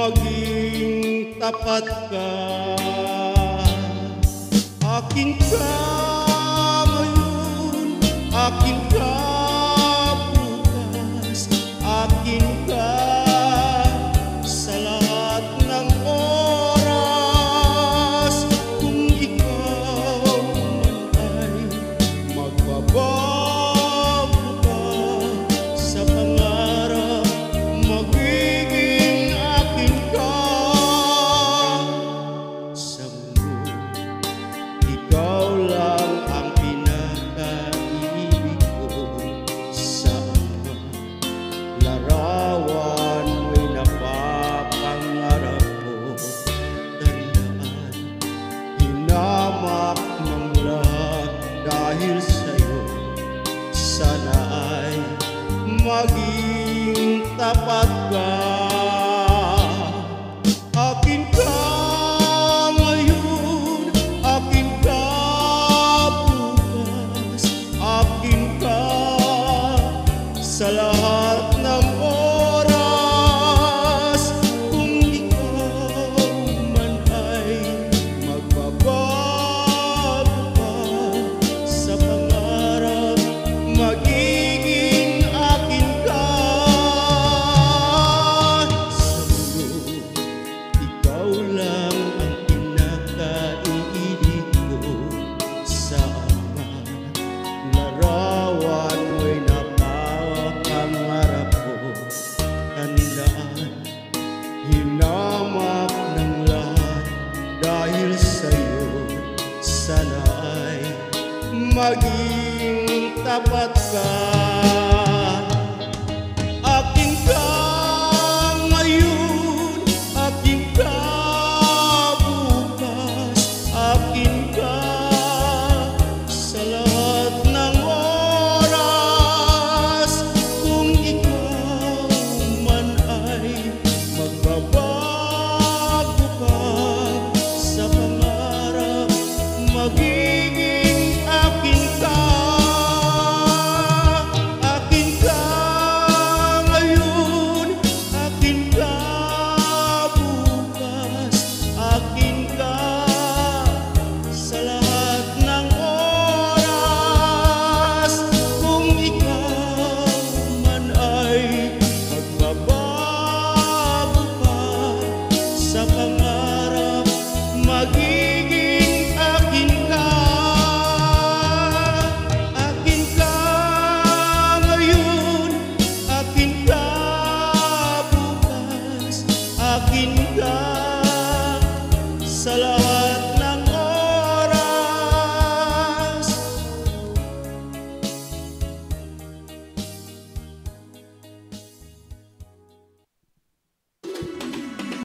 maging tapat ka. Akin ka ngayon, akin ka bukas, akin ka sa lahat ng oras. Kung ikaw man ay magbabago ka sa pangarap, magiging akin ka. Sa mundo, ikaw lang ang pinakaibig ko. Sa ama, larawan mo'y napapangarap ko. Tandaan, hinamak ng lahat dahil sa'yo. Sana ay maging tapat ka. Akin ka ngayon, akin ka bukas, akin ka sa lahat ng oras. Kung ikaw man ay magbabago ka sa pangarap, magiging akin ka. Sa mundo, ikaw lang ang pinakaiibig ko. Sa ama, larawan mo'y napapangarap ko. Tandaan, hinamak ng lahat dahil sa'yo. Sana ay maging tapat ka.